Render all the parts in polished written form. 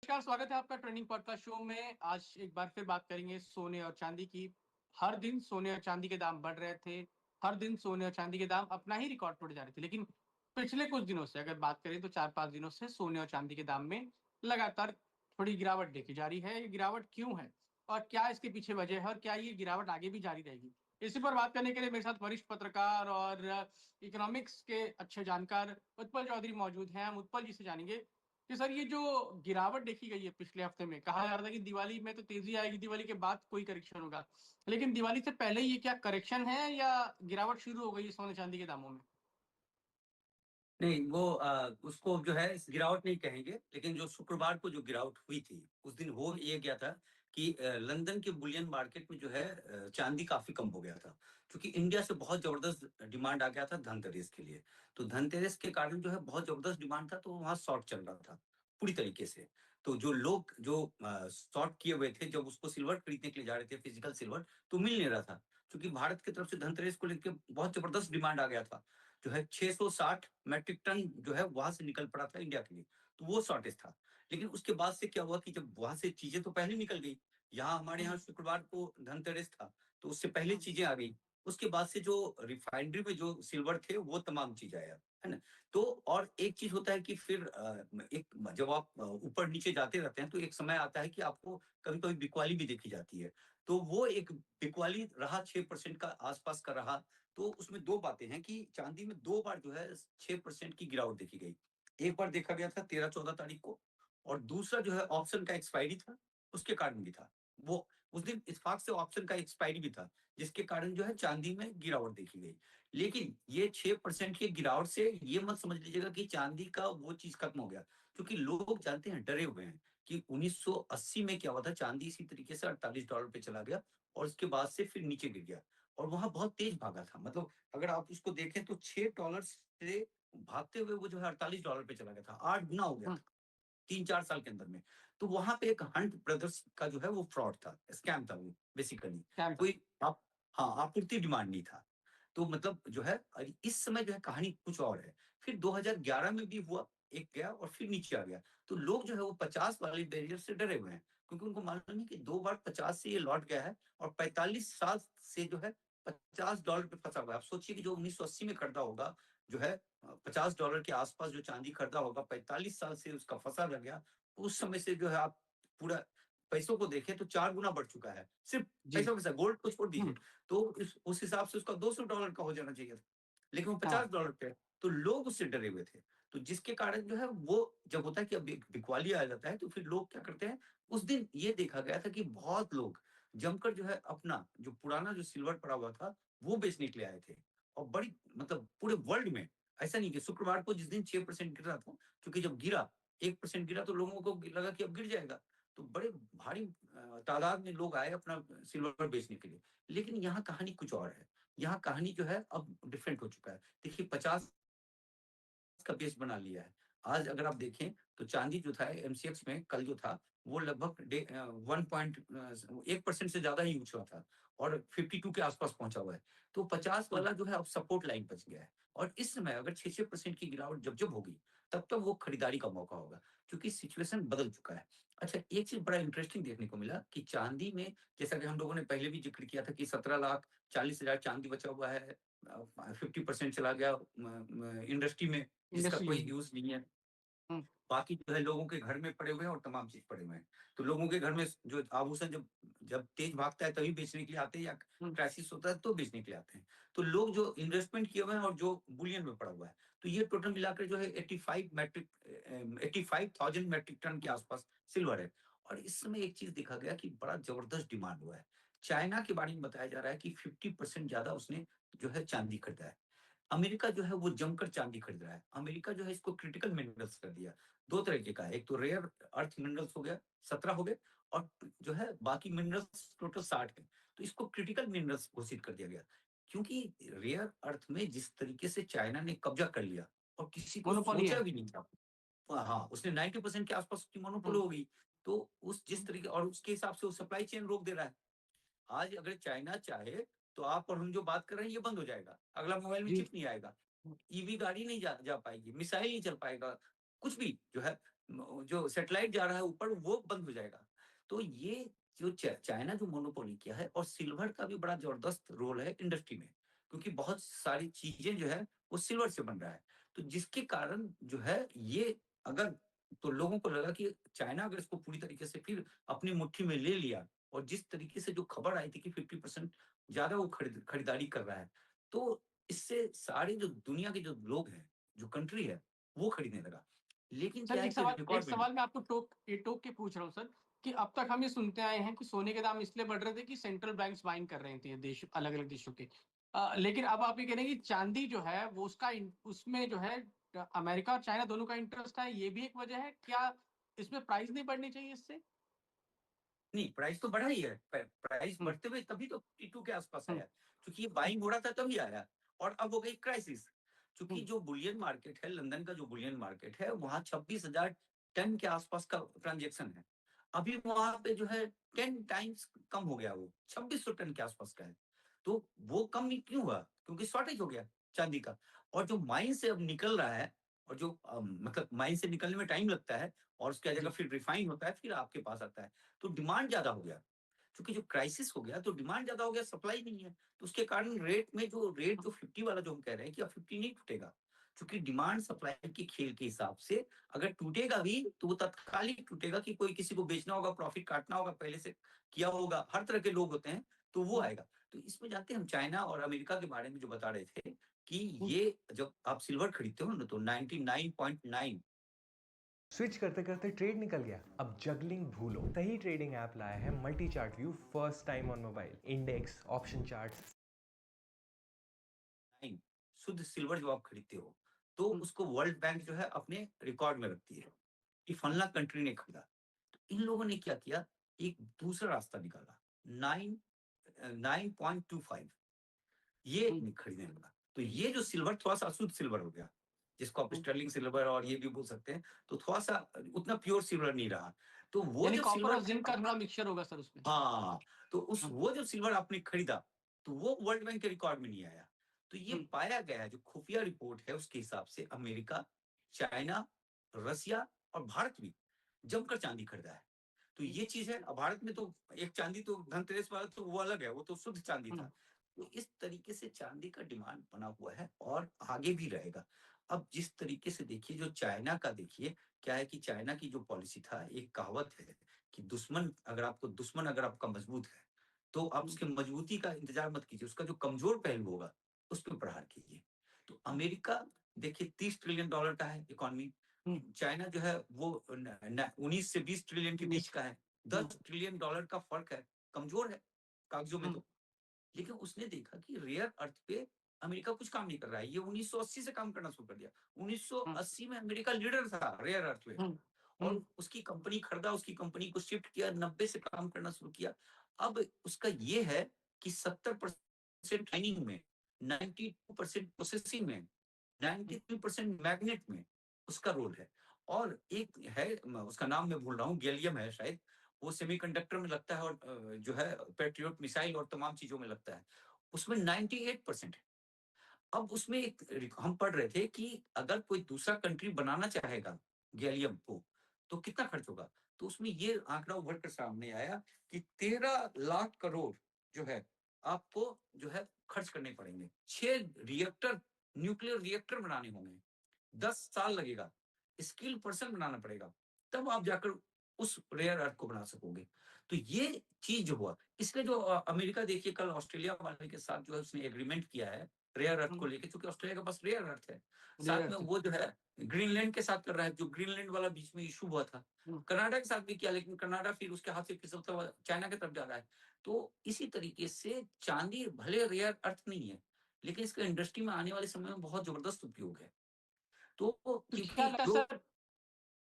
नमस्कार, स्वागत है आपका ट्रेंडिंग पॉडकास्ट शो में। आज एक बार फिर बात करेंगे सोने और चांदी की। हर दिन सोने और चांदी के दाम बढ़ रहे थे। हर दिन सोने और चांदी के दाम अपना ही रिकॉर्ड तोड़ जा रहे थे। लेकिन पिछले कुछ दिनों से अगर बात करें तो 4-5 दिनों से सोने और चांदी के दाम में लगातार थोड़ी गिरावट देखी जा रही है। ये गिरावट क्यों है और क्या इसके पीछे वजह है और क्या ये गिरावट आगे भी जारी रहेगी? इसी पर बात करने के लिए मेरे साथ वरिष्ठ पत्रकार और इकोनॉमिक्स के अच्छे जानकार उत्पल चौधरी मौजूद हैं। हम उत्पल जी से जानेंगे कि सर ये जो गिरावट देखी गई है पिछले हफ्ते में, कहा जा रहा था कि दिवाली में तो तेजी आएगी, दिवाली के बाद कोई करेक्शन होगा, लेकिन दिवाली से पहले ये क्या करेक्शन है या गिरावट शुरू हो गई है सोने चांदी के दामों में? नहीं, वो उसको जो है इस गिरावट नहीं कहेंगे, लेकिन जो शुक्रवार को जो गिरावट हुई थी, उस दिन हो ये गया था कि लंदन के बुलियन मार्केट में जो है चांदी काफ़ी कम हो गया था। क्योंकि इंडिया से बहुत ज़बरदस्त डिमांड आ गया था धनतेरस के लिए। तो धनतेरस के कारण जो है बहुत ज़बरदस्त डिमांड था, तो वहाँ शॉर्ट चल रहा था, पूरी तरीके से। तो जो लोग जो शॉर्ट किए हुए थे, जब उसको सिल्वर खरीदने के लिए जा रहे थे, फिजिकल सिल्वर, तो मिल नहीं रहा था। क्योंकि भारत की तरफ से धनतेरस को लेके बहुत ज़बरदस्त डिमांड आ गया था। जो है 660 मैट्रिक टन जो है वहां से निकल पड़ा था इंडिया के लिए। तो वो शॉर्टेज था। लेकिन उसके बाद से क्या हुआ कि जब वहां से चीजें तो पहले निकल गई, यहाँ हमारे हम्म, यहाँ शुक्रवार को धनतेरस था, तो उससे पहले हम्म, चीजें आ गई। उसके बाद से जो रिफाइनरी में जो सिल्वर थे वो तमाम चीज आया, है ना। तो और एक चीज होता है कि फिर एक जब आप ऊपर नीचे जाते रहते हैं तो एक समय आता है कि आपको कभी कभी बिकवाली भी देखी जाती है। तो वो एक बिकवाली रहा 6% का आसपास का रहा। तो उसमें दो बातें हैं कि चांदी में दो बार जो है 6% की गिरावट देखी गई। एक बार देखा गया था 13-14 तारीख को, और दूसरा जो है ऑप्शन का एक्सपायरी था, उसके कारण भी था। वो उस दिन इत्तेफाक से ऑप्शन का एक्सपायरी भी था, जिसके कारण जो है चांदी में गिरावट देखी गई। लेकिन ये 6% की गिरावट से ये मत समझ लीजिएगा कि चांदी का वो चीज खत्म हो गया। क्योंकि लोग जानते हैं, डरे हुए हैं कि 1980 में क्या हुआ था, चांदी इसी तरीके से $48 पे चला गया और उसके बाद से फिर नीचे गिर गया। और वहां बहुत तेज भागा था। मतलब अगर आप उसको देखें तो $6 से भागते हुए वो जो है $48 पे चला गया था, 8 गुना हो गया हम्म, था 3-4 साल के अंदर में। तो वहां पे एक हंट ब्रदर्स का जो है वो फ्रॉड था, स्कैम था वो बेसिकली। क्या था? कोई आप हाँ, आपूर्ति डिमांड नहीं था। तो मतलब जो है इस समय जो है कहानी कुछ और है। फिर 2011 में भी हुआ, एक गया और फिर नीचे आ गया। तो लोग जो है वो 50 वाले बैरियर से डरे हुए हैं, क्योंकि उनको मालूम है कि दो बार 50 से ये लौट गया है और 45 साल से जो है $50 पे फंसा हुआ है। आप सोचिए कि जो 1980 में खरीदा होगा, जो है $50 के आसपास जो चांदी खरीदा होगा, 45 साल से उसका फंसा रह गया। उस समय से जो है आप पूरा पैसों को देखें तो 4 गुना बढ़ चुका है, सिर्फ जी। पैसों के साथ, गोल्ड को छोड़ दीजिए। हम्म, तो उस हिसाब से उसका $200 का हो जाना चाहिए था, लेकिन वो हाँ। $50 पे है। तो लोग उससे डरे हुए थे। तो जिसके कारण जो है वो जब होता है कि अब बिकवाली आ जाता है, तो फिर लोग क्या करते हैं। उस दिन ये देखा गया था कि बहुत लोग जमकर जो है अपना जो पुराना जो सिल्वर पड़ा हुआ था वो बेचने के लिए आए थे। और बड़ी मतलब पूरे वर्ल्ड में ऐसा नहीं कि शुक्रवार को जिस दिन 6% गिर रहा था, क्योंकि जब गिरा 1% गिरा तो लोगों को लगा कि अब गिर जाएगा। तो बड़े भारी तादाद में लोग आए अपना सिल्वर बेचने के लिए। लेकिन यहाँ कहानी कुछ और है। यहाँ कहानी जो है अब डिफरेंट हो चुका है। देखिए 50 का बेस बना लिया है। आज अगर आप देखें तो चांदी जो था एमसीएक्स में कल जो था वो लगभग 1% से ज्यादा ही उछला था और 52 के आसपास पहुंचा हुआ है। तो 50 हम्म, वाला जो है अब सपोर्ट लाइन बच गया है। और इस समय अगर 6% की गिरावट जब जब होगी, तब तब वो खरीदारी का मौका होगा, क्योंकि सिचुएशन बदल चुका है। अच्छा, एक चीज बड़ा इंटरेस्टिंग देखने को मिला कि चांदी में, जैसा कि हम लोगों ने पहले भी जिक्र किया था कि 17,40,000 चांदी बचा हुआ है, 50% चला गया इंडस्ट्री में, जिसका इंडस्ट्री कोई में। यूज नहीं है। हम्म, बाकी जो है लोगों के घर में पड़े हुए हैं और तमाम चीज पड़े हुए हैं। तो लोगों के घर में जो आभूषण जब जब तेज भागता है तभी बेचने के लिए आते हैं, या हम्म, क्राइसिस होता है तो बेचने के लिए आते हैं। तो लोग जो इन्वेस्टमेंट किए हुए हैं और जो बुलियन में पड़ा हुआ है, तो ये टोटल मिलाकर जो है 85,000 मैट्रिक टन के आसपास सिल्वर है। और इस समय एक चीज देखा गया कि बड़ा जबरदस्त डिमांड हुआ है। चाइना के बारे में बताया जा रहा है कि 50% ज्यादा उसने जो है चांदी खरीदा है। अमेरिका जो है वो जमकर चांदी खरीद रहा है। अमेरिका जो है इसको क्रिटिकल मिनरल्स कर दिया। दो तरीके का है, एक तो रेयर अर्थ मिनरल्स हो गया, 17 हो गए, और जो है बाकी मिनरल्स टोटल 60 है। तो इसको क्रिटिकल मिनरल्स घोषित कर दिया गया, क्योंकि रेयर अर्थ में जिस तरीके से चाइना ने कब्जा कर लिया और किसी को मोनोपोली सोचा है। भी नहीं था। हाँ, उसने 90% के आसपास की मोनोपोली हम्म, हो गई। तो उस जिस तरीके और उसके हिसाब से वो सप्लाई चेन रोक दे रहा है। आज अगर चाइना चाहे तो आप और हम जो बात कर रहे हैं ये बंद हो जाएगा, अगला मोबाइल में जी। चिप नहीं आएगा, ईवी गाड़ी नहीं जा पाएगी, मिसाइल नहीं चल पाएगा, कुछ भी जो है जो सैटेलाइट जा रहा है ऊपर वो बंद हो जाएगा। तो ये जो चाइना जो मोनोपोली किया है, और सिल्वर का भी बड़ा जबरदस्त रोल है इंडस्ट्री में, क्योंकि बहुत सारी चीजें जो है वो सिल्वर से बन रहा है। तो जिसके कारण जो है ये, अगर तो लोगों को लगा कि चाइना अगर इसको पूरी तरीके से फिर अपनी मुट्ठी में ले लिया, और जिस तरीके से जो खबर आई थी कि 50% ज्यादा वो खरीदारी कर रहा है, तो इससे सारे जो दुनिया के जो लोग हैं, जो कंट्री है, वो खरीदने लगा। लेकिन सर क्या है कि एक रिकॉर्ड सवाल मैं आपको टोक के पूछ रहा हूँ सर, कि अब तक हम ये सुनते आए हैं कि सोने के दाम इसलिए बढ़ रहे थे कि सेंट्रल बैंक्स बाइंग कर रहे थे देश, अलग अलग देशों के। लेकिन अब आप ये कह रहे हैं कि चांदी जो है वो उसमें जो है अमेरिका और चाइना दोनों का इंटरेस्ट है, ये भी एक वजह है क्या? इसमें प्राइस नहीं बढ़नी चाहिए इससे? नहीं, प्राइस तो बढ़ा ही है। प्राइस हम्म। बढ़ते हुए तभी तो 52 के आसपास हम्म। आया, क्योंकि ये बाइंग हो रहा था तभी आया। और अब हो गई क्राइसिस, क्योंकि हम्म। जो बुलियन मार्केट है, लंदन का जो बुलियन मार्केट है, वहां 26,000 टन के आसपास का ट्रांजेक्शन है। अभी वहां पे जो है 10 टाइम्स कम हो गया, वो 2600 टन के आसपास का है। तो वो कम ही क्यों हुआ? क्योंकि शॉर्टेज हो गया चांदी का। और जो माइन से अब निकल रहा है, और जो मतलब माइन से निकलने में टाइम लगता है, और उसकी जगह जी। फिर रिफाइन होता है, फिर आपके पास आता है। तो डिमांड ज्यादा हो गया, क्योंकि जो क्राइसिस हो गया तो डिमांड ज्यादा हो गया, सप्लाई नहीं है। तो उसके कारण रेट जो 50 वाला जो हम कह रहे हैं कि अब 50 नहीं टूटेगा, क्योंकि डिमांड सप्लाई के खेल के हिसाब से अगर टूटेगा भी तो वो तत्कालिक टूटेगा, कि कोई किसी को बेचना होगा, प्रॉफिट काटना होगा, पहले से किया होगा, हर तरह के लोग होते हैं, तो वो आएगा। तो इसमें जानते हैं हम चाइना और अमेरिका के बारे में जो बता रहे थे, कि ये जब आप सिल्वर खरीदते हो ना, तो 99.9। स्विच करते करते ट्रेड निकल गया। अब जगलिंग भूलो, सही ट्रेडिंग ऐप लाया है multi chart view, first time on mobile. Index, option charts, शुद्ध सिल्वर जो आप खरीदते हो, तो उसको वर्ल्ड बैंक जो है अपने रिकॉर्ड में रखती है कि फलना कंट्री ने खरीदा। तो इन लोगों ने क्या किया, एक दूसरा रास्ता निकाला, 9.25 ये खरीदने लगा। तो ये जो सिल्वर थोड़ा सा अशुद्ध सिल्वर हो गया, जिसको आप स्टर्लिंग सिल्वर और ये भी बोल सकते हैं, तो थोड़ा सा उतना प्योर सिल्वर नहीं रहा। तो वो यानी जो कॉपर सिल्वर, और जिंक का थोड़ा मिक्सचर होगा सर उसमें। हाँ, तो हम्म। वो जो सिल्वर आपने खरीदा, तो वो वर्ल्ड बैंक के रिकॉर्ड में नहीं आया। तो ये हम्म। पाया गया है, जो खुफिया रिपोर्ट है उसके हिसाब से अमेरिका, चाइना, रसिया और भारत भी जमकर चांदी खरीदा है। तो ये चीज है। अब भारत में तो एक चांदी तो धनतेरस वाला तो वो अलग है, वो तो शुद्ध चांदी हम्म। था। तो इस तरीके से चांदी का डिमांड बना हुआ है, और आगे भी रहेगा। अब जिस तरीके से देखिए, जो चाइना का देखिए, क्या है कि चाइना की जो पॉलिसी था, एक कहावत है कि दुश्मन अगर आपका मजबूत है, तो आप उसके मजबूती का इंतजार मत कीजिए, उसका जो कमजोर पहलू होगा उस पर प्रहार कीजिए। तो अमेरिका देखिए $30 ट्रिलियन का है इकोनॉमी। हम्म। चाइना जो है वो 19 से 20 ट्रिलियन के बीच का है। $10 ट्रिलियन का फर्क है, कमजोर है कागजों में तो। लेकिन उसने देखा कि रेयर अर्थ पे अमेरिका कुछ काम नहीं कर रहा है। ये 1980 से काम करना शुरू कर दिया। 1980 में अमेरिका लीडर था रेयर अर्थ में, और उसकी कंपनी खरीदा, उसकी कंपनी को शिफ्ट किया, 90 से काम करना शुरू किया। अब उसका ये है कि 70% माइनिंग में, 92% प्रोसेसिंग में, 93% मैग्नेट में उसका रोल है। और एक है, उसका नाम मैं भूल रहा हूँ, गैलियम है शायद, वो सेमीकंडक्टर में लगता है, और जो है पेट्रियोट मिसाइल और तमाम चीजों में लगता है, उसमें 98% है। अब उसमें हम पढ़ रहे थे कि अगर कोई दूसरा कंट्री बनाना चाहेगा गैलियम को, तो कितना खर्च होगा। तो उसमें ये आंकड़ा उभर कर सामने आया कि 13 लाख करोड़ जो है आपको जो है खर्च करने पड़ेंगे। 6 रिएक्टर, न्यूक्लियर रिएक्टर बनाने होंगे, 10 साल लगेगा, स्किल पर्सन बनाना पड़ेगा, तब आप जाकर उस रेयर अर्थ को बना सकोगे। तो ये चीज जो हुआ, इसलिए जो अमेरिका देखिए कल ऑस्ट्रेलिया वाले के साथ जो है उसने एग्रीमेंट किया है रेयर अर्थ को लेकर, क्योंकि ऑस्ट्रेलिया के पास रेयर अर्थ है। साथ में वो जो है ग्रीनलैंड के साथ कर रहा है, जो ग्रीनलैंड वाला बीच में इशू हुआ था। कनाडा के साथ भी किया, लेकिन कनाडा फिर उसके हाथ से फिसलता हुआ चाइना की तरफ जा रहा है। तो इसी तरीके से चांदी भले रेयर अर्थ नहीं है, लेकिन इसका इंडस्ट्री में आने वाले समय में बहुत जबरदस्त उपयोग है। तो तो क्या क्योंकि लगता है जो सर,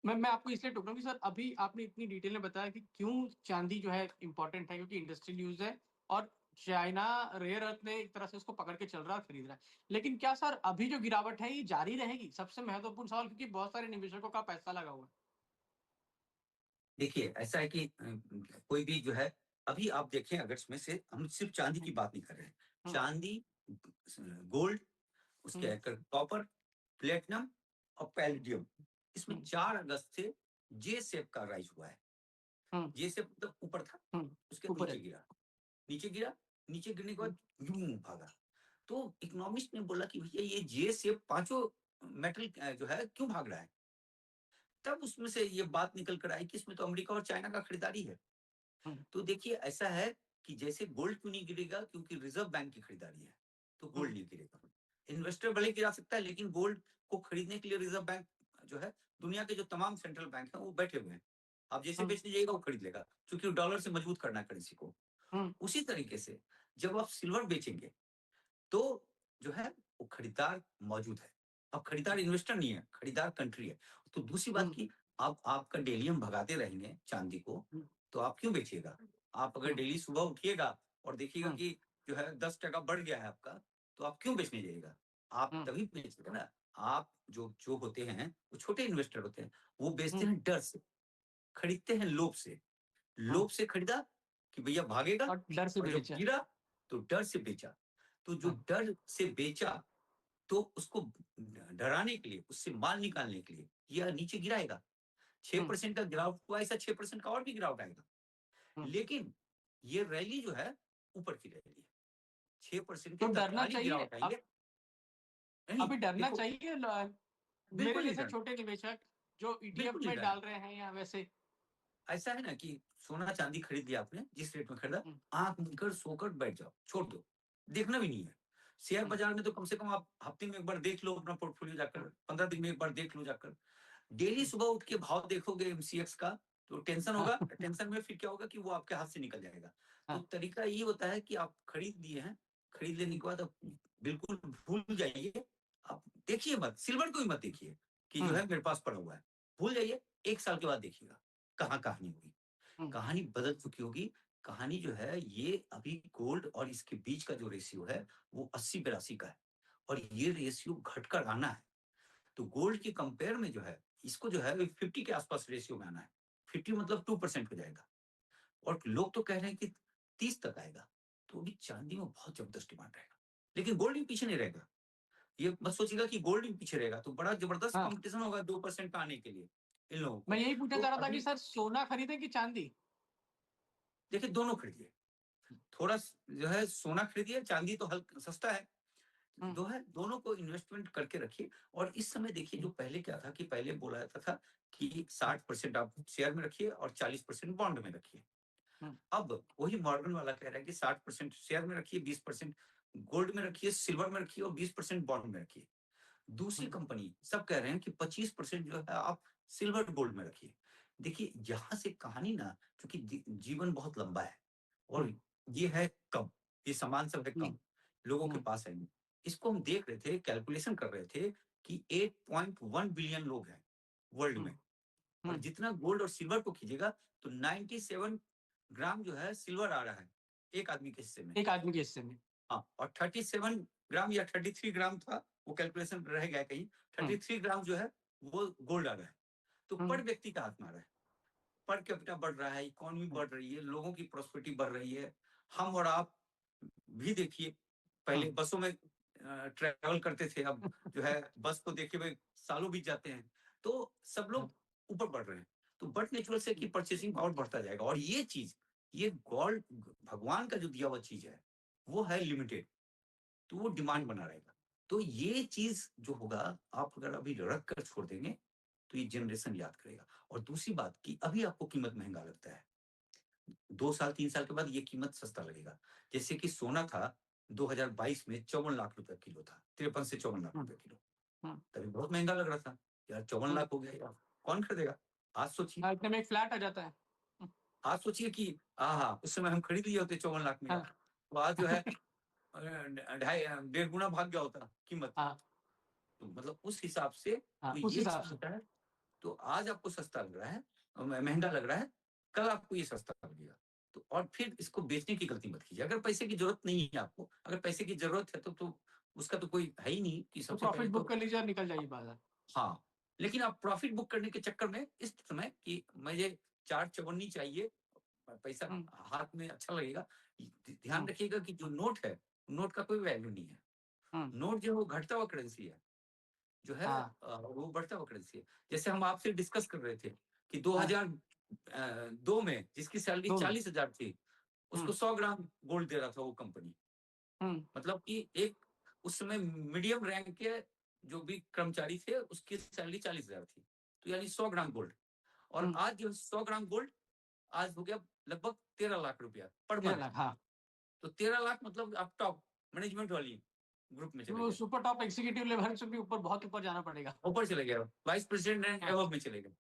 मैं आपको इसलिए टोक रहा हूँ कि सर अभी आपने इतनी डिटेल में बताया कि क्यों चांदी जो है इंपॉर्टेंट है, क्योंकि इंडस्ट्रियल यूज है, और चाइना रेयर अर्थ ने एक तरह से उसको पकड़ के चल रहा है, खरीद रहा है। लेकिन क्या सर अभी जो गिरावट है ये जारी रहेगी? सबसे महत्वपूर्ण सवाल, क्योंकि बहुत सारे निवेशकों का पैसा लगा हुआ है। देखिए ऐसा है कि कोई भी जो है, अभी आप देखें अगर इसमें से हम सिर्फ चांदी की बात नहीं कर रहे हैं, हम्म। चांदी, गोल्ड, उसके हम्म। कॉपर, प्लेटिनम और पैलेडियम, इसमें हम्म। 4 अगस्त से जे शेप का राइज हुआ है। हम्म। जे शेप मतलब ऊपर था, उसके ऊपर नीचे है। गिरा, नीचे गिरा, नीचे गिरने के बाद यूं भागा। तो इकोनॉमिस्ट ने बोला कि भैया ये जे शेप पांचों मेटल जो है क्यों भाग रहा है। तब उसमें से ये बात निकल कर आई कि इसमें तो अमेरिका और चाइना का खरीदारी है। तो देखिए ऐसा है कि जैसे गोल्ड क्यों नहीं गिरेगा, क्योंकि रिजर्व बैंक की खरीदारी है, तो गोल्ड नहीं गिरेगा। इन्वेस्टर भले गिरा सकता है, लेकिन गोल्ड को खरीदने के लिए रिजर्व बैंक जो है, दुनिया के जो तमाम सेंट्रल बैंक है वो बैठे हुए हैं। आप जैसे बेचने जाइएगा वो खरीद लेगा, क्योंकि डॉलर से मजबूत करना है करेंसी को। उसी तरीके से जब आप सिल्वर बेचेंगे तो जो है वो खरीदार मौजूद है। अब खरीदार इन्वेस्टर नहीं है, खरीदार कंट्री है। तो दूसरी बात की आप आपका डेली हम भगाते रहेंगे चांदी को, तो आप क्यों बेचिएगा। आप अगर डेली सुबह उठिएगा और देखिएगा कि जो है 10% बढ़ गया है आपका, तो आप क्यों बेचने जाइएगा। आप तभी बेचेगा ना। आप जो जो होते हैं वो छोटे इन्वेस्टर होते हैं, वो बेचते हैं डर से, खरीदते हैं लोभ से। लोभ से खरीदा कि भैया भागेगा, और डर से और जब बेचा। गिरा तो डर से बेचा। तो जो डर से बेचा, तो उसको डराने के लिए, उससे माल निकालने के लिए यह नीचे गिराएगा। 6% का गिरावट हुआ, ऐसा 6% का और भी गिरावट आएगा। लेकिन ये रैली जो है ऊपर की रैली है। 6% के तो डरना तत्कालिक चाहिए गिरावट आएंगे। नहीं, अभी डरना देखो, चाहिए मेरे बिल्कुल नहीं जैसे डरना, छोटे निवेशक जो ईटीएफ बिल्कुल नहीं में डरना। डाल रहे हैं या वैसे। ऐसा है ना कि सोना चांदी खरीद लिया आपने, जिस रेट में खरीदा, आंख मिलकर सोकर बैठ जाओ, छोड़ दो, देखना भी नहीं है। शेयर बाजार में तो कम से कम आप हफ्ते में एक बार देख लो अपना पोर्टफोलियो जाकर, 15 दिन में एक बार देख लो जाकर। डेली सुबह उठ के भाव देखोगे एमसीएक्स का, तो टेंशन होगा। टेंशन में फिर क्या होगा कि वो आपके हाथ से निकल जाएगा। तो तरीका ये होता है कि आप खरीद दिए हैं, खरीद लेने के बाद आप बिल्कुल भूल जाइए। आप देखिए मत, सिल्वर को ही मत देखिए कि जो है मेरे पास पड़ा हुआ है, भूल जाइए। 1 साल के बाद देखिएगा कहाँ कहानी होगी, कहानी बदल चुकी होगी। कहानी जो है ये अभी गोल्ड और इसके बीच का जो रेशियो है वो 80-82 का है, और ये रेशियो घटकर आना है। तो गोल्ड के कंपेयर में जो है इसको जो है 50 के आसपास रेशियो में आना है। 50 मतलब 2% हो जाएगा, और लोग तो कह रहे हैं कि 30 तक आएगा। तो अभी चांदी में बहुत जबरदस्त डिमांड रहेगा, लेकिन गोल्ड भी पीछे नहीं रहेगा। ये मत सोचिएगा कि गोल्ड भी पीछे रहेगा, तो बड़ा जबरदस्त कंपटीशन होगा 2% आने के लिए इन लोगों मैं को। यही पूछना तो चाह रहा था कि अभी सर सोना खरीदे कि चांदी। देखिए दोनों खरीदिए, थोड़ा जो है सोना खरीदिए, चांदी तो हल्का सस्ता है। दो है, दोनों को इन्वेस्टमेंट करके रखिए। और इस समय देखिए, जो पहले क्या था कि पहले बोला जाता था कि 60% आप शेयर में रखिए और 40% बॉन्ड में रखिए। अब वही मॉर्गन वाला कह रहा है कि 60% शेयर में रखिए, 20% गोल्ड में रखिए, सिल्वर में रखिए, और 20% बॉन्ड में रखिए। दूसरी कंपनी सब कह रहे हैं कि 25% जो है आप सिल्वर गोल्ड में रखिए। देखिए यहाँ से कहानी ना, क्योंकि जीवन बहुत लंबा है, और ये है कम, ये सामान सब है कम, लोगों के पास है नहीं। इसको हम देख रहे थे, कैलकुलेशन कर रहे थे कि 8.1 बिलियन लोग हैं वर्ल्ड में, और जितना गोल्ड और सिल्वर को कीजिएगा तो 97 ग्राम जो है सिल्वर आ रहा है एक आदमी के हिस्से में। एक आदमी के हिस्से में। हाँ, और 37 ग्राम या 33 ग्राम था, वो कैलकुलेशन रह गया कहीं। 33 ग्राम जो है वो गोल्ड आ रहा है। तो पर व्यक्ति का हाथ में आ रहा है, पर कैपिटा बढ़ रहा है, इकोनॉमी बढ़ रही है, लोगों की प्रोस्पेरिटी बढ़ रही है। हम और आप भी देखिए, पहले बसों में ट्रैवल करते थे, अब जो है बस को देखे हुए सालों बीत जाते हैं। तो सब लोग ऊपर बढ़ रहे हैं, तो बट नेचुरल से कि परचेसिंग पावर बढ़ता जाएगा। और ये चीज, ये गोल्ड भगवान का जो दिया हुआ चीज है वो है लिमिटेड, तो वो डिमांड बना रहेगा। तो ये चीज जो होगा, आप अगर अभी रख कर छोड़ देंगे तो ये जनरेशन याद करेगा। और दूसरी बात कि अभी आपको कीमत महंगा लगता है, 2 साल 3 साल के बाद ये कीमत सस्ता लगेगा। जैसे कि सोना था 2022 में 54 लाख रुपए किलो था, 53 से 54 लाख रुपए किलो। तभी बहुत महंगा लग रहा था यार, 54 लाख हो गया यार, कौन खरीदेगा। आज सोचिए, इतने में एक फ्लैट आ जाता है। आज सोचिए कि हाँ, उस समय हम खरीद लिए होते 54 लाख में यार, तो आज जो है 1.5 गुना भाग गया होता कीमत। तो मतलब उस हिसाब से तो उस ये हिसाब चीज से। होता है। तो आज आपको सस्ता लग रहा है, महंगा लग रहा है, कल आपको ये सस्ता लगेगा। तो और फिर इसको बेचने की गलती मत कीजिए। अगर पैसे की जरूरत नहीं है आपको, अगर पैसे की जरूरत है तो उसका तो कोई है ही नहीं कि तो सबसे पहले प्रॉफिट तो। बुक कर लीजिए और निकल जाइए बाजार। हाँ, लेकिन आप प्रॉफिट बुक करने के चक्कर में इस समय कि मुझे 4 चवन्नी चाहिए, पैसा हाथ में अच्छा लगेगा, ध्यान रखिएगा कि जो नोट है, नोट का कोई वैल्यू नहीं है। नोट जो है वो घटता हुआ करेंसी है, जो है वो बढ़ता हुआ करेंसी है। जैसे हम आपसे डिस्कस कर रहे थे कि 2002 में जिसकी सैलरी 40,000 थी उसको 100 ग्राम गोल्ड दे रहा था वो कंपनी। मतलब कि एक उस समय मीडियम रैंक के जो भी कर्मचारी थे उसकी सैलरी 40,000 थी, तो यानी 100 ग्राम गोल्ड। और आज जो 100 ग्राम गोल्ड आज हो गया लगभग 13 लाख रुपया पर मंथ। हाँ। तो 13 लाख मतलब आप टॉप मैनेजमेंट वाली ग्रुप में चले वो गए, सुपर टॉप एग्जीक्यूटिव लेवल से भी ऊपर, बहुत ऊपर जाना पड़ेगा। ऊपर चले गए, वाइस प्रेसिडेंट एंड हाँ। एबव में चले गए।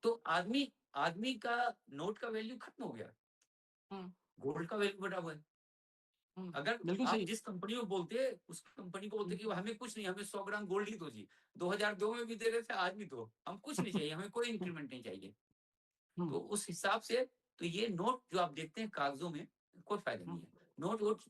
तो आदमी का नोट का वैल्यू खत्म हो गया, गोल्ड का वैल्यू बढ़ा हुआ है। अगर बिल्कुल आप सही। जिस कंपनी को बोलते उस कंपनी को बोलते कि हमें कुछ नहीं, हमें 100 ग्राम गोल्ड ही दो जी, 2002 में भी दे रहे थे, आज भी दो, हम कुछ नहीं चाहिए, हमें कोई इंक्रीमेंट नहीं चाहिए। तो उस हिसाब से तो ये नोट जो आप देखते हैं कागजों में कोई फायदा नहीं है। नोट वोट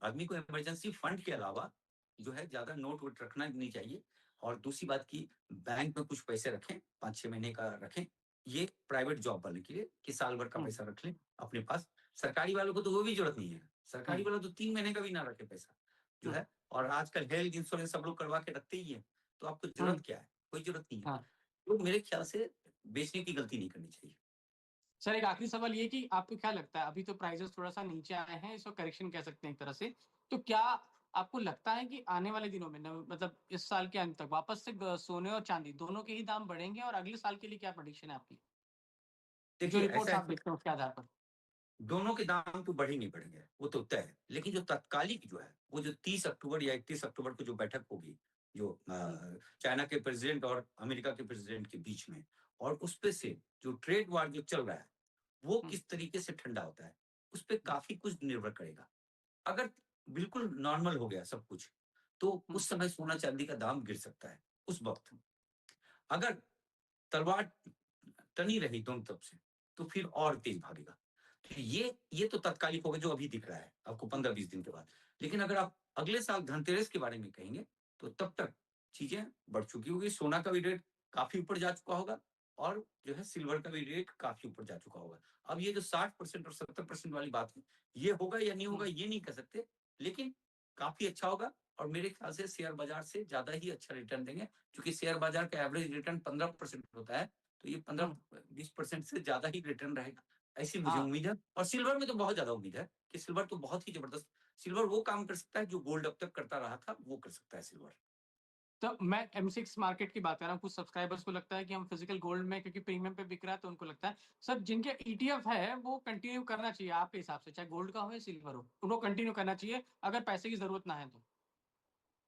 आदमी को इमरजेंसी फंड के अलावा जो है ज्यादा नोट वोट रखना नहीं चाहिए। और दूसरी बात की बैंक में कुछ पैसे रखें, 5-6 महीने का रखें, ये प्राइवेट जॉब वाले के लिए कि साल भर का पैसा रख लें अपने पास। सरकारी वालों को तो वो भी जरूरत नहीं है, सरकारी वाला तो 3 महीने का भी ना रखे पैसा जो है। और आजकल हेल्थ इंश्योरेंस सब लोग करवा के रखते ही है, तो आपको जरूरत क्या है, कोई जरूरत नहीं है। तो मेरे ख्याल से बेचने की गलती नहीं करनी चाहिए। सर एक आखिरी सवाल ये कि आपको क्या लगता है, अभी तो प्राइसेस थोड़ा सा नीचे आए हैं, इसको करेक्शन कह सकते हैं एक तरह से, तो क्या आपको लगता है कि आने वाले दिनों में मतलब इस साल के अंत तक वापस से सोने और चांदी दोनों के ही दाम बढ़ेंगे, और अगले साल के लिए क्या प्रेडिक्शन है आपकी, जो देखिए रिपोर्ट्स ऐसा आप देखते हैं उसके आधार पर? दोनों के दाम तो बढ़ ही नहीं बढ़ेंगे, वो तो तय है। लेकिन जो तत्कालिक जो है वो जो 30 अक्टूबर या 31 अक्टूबर को जो बैठक होगी, जो चाइना के प्रेसिडेंट और अमेरिका के प्रेसिडेंट के बीच में, और उस पे से जो ट्रेड वार जो चल रहा है वो किस तरीके से ठंडा होता है, उस पर काफी कुछ निर्भर करेगा। अगर बिल्कुल नॉर्मल हो गया सब कुछ, तो उस समय सोना चांदी का दाम गिर सकता है उस वक्त। अगर तलवार टनी रही दोनों तरफ से तो फिर और तेज भागेगा। तो ये तो तत्कालिक होगा जो अभी दिख रहा है आपको 15-20 दिन के बाद। लेकिन अगर आप अगले साल धनतेरस के बारे में कहेंगे तो तब तक चीजें बढ़ चुकी होगी, सोना का भी रेट काफी ऊपर जा चुका होगा, और जो है सिल्वर का भी रेट काफी ऊपर जा चुका होगा। अब ये जो 60% और 70% वाली बात है, ये होगा या नहीं होगा ये नहीं कह सकते, लेकिन काफी अच्छा होगा। और मेरे ख्याल से शेयर बाजार से ज्यादा ही अच्छा रिटर्न देंगे, क्योंकि शेयर बाजार का एवरेज रिटर्न 15% होता है, तो ये 15-20% से ज्यादा ही रिटर्न रहेगा, ऐसी मुझे उम्मीद है। और सिल्वर में तो बहुत ज्यादा उम्मीद है कि सिल्वर तो बहुत ही जबरदस्त, सिल्वर वो काम कर सकता है जो गोल्ड अब तक करता रहा था, वो कर सकता है सिल्वर। तो मैं M6 मार्केट की बात कर रहा हूँ, कुछ सब्सक्राइबर्स को लगता है कि हम फिजिकल गोल्ड में क्योंकि प्रीमियम पे बिक रहा है तो उनको लगता है सर जिनके ETF है वो कंटिन्यू करना चाहिए आपके हिसाब से, चाहे गोल्ड का हो या सिल्वर हो, उनको कंटिन्यू करना चाहिए अगर पैसे की जरूरत ना है तो?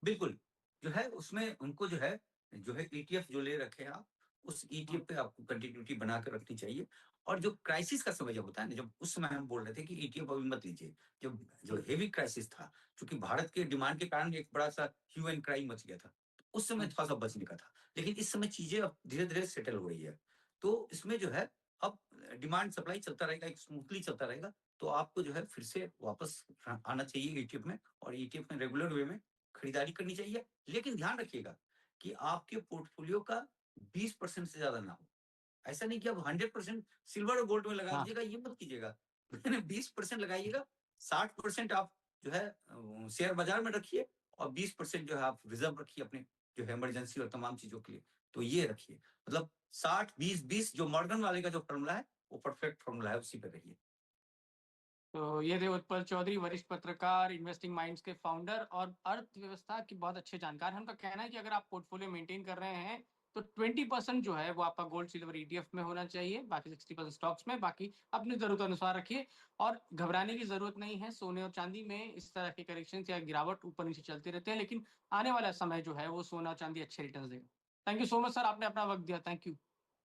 बिल्कुल, जो है उसमें उनको जो है ETF जो ले रखे हैं आप, उस ETF पे आपको कंटिन्यूटी बना कर रखनी चाहिए। और जो क्राइसिस का समय जब होता है ना, जब उस समय हम बोल रहे थे कि ETF अभी मत लीजिए, जब जो हेवी क्राइसिस था, क्योंकि भारत के डिमांड के कारण एक बड़ा सा ह्यू एंड क्राई मच गया था, तो उस समय थोड़ा सा बचने का था। लेकिन इस समय चीजें अब धीरे धीरे सेटल हो रही है, तो इसमें जो है अब डिमांड सप्लाई चलता रहेगा, एक स्मूथली चलता रहेगा। तो आपको जो है फिर से वापस आना चाहिए ETF में, और ETF में रेगुलर वे में खरीदारी करनी चाहिए। लेकिन ध्यान रखिएगा कि आपके पोर्टफोलियो का 20% से ज्यादा ना हो। ऐसा नहीं कि आप 100% सिल्वर और गोल्ड में लगा लीजिएगा, ये मत कीजिएगा। 20% लगाइएगा, 60% आप जो है शेयर बाजार में रखिए, और 20% जो है आप रिजर्व रखिए अपने जो है इमरजेंसी और तमाम चीजों के लिए। तो ये रखिए, मतलब 60-20-20 जो मॉर्गन वाले का जो फॉर्मूला है वो परफेक्ट फॉर्मूला है, उसी पे रहिए। तो ये थे उत्पल चौधरी, वरिष्ठ पत्रकार, इन्वेस्टिंग माइंड्स के फाउंडर और अर्थव्यवस्था की बहुत अच्छे जानकार हैं। उनका कहना है कि अगर आप पोर्टफोलियो मेंटेन कर रहे हैं तो 20% जो है वो आपका गोल्ड सिल्वर ETF में होना चाहिए, बाकी 60% स्टॉक्स में, बाकी अपनी जरूरत अनुसार रखिए। और घबराने की जरूरत नहीं है, सोने और चांदी में इस तरह के करेक्शन या गिरावट ऊपर नीचे चलते रहते हैं, लेकिन आने वाला समय जो है वो सोना और चांदी अच्छे रिटर्न देगा। Thank you so much sir, आपने अपना वक्त दिया, थैंक यू।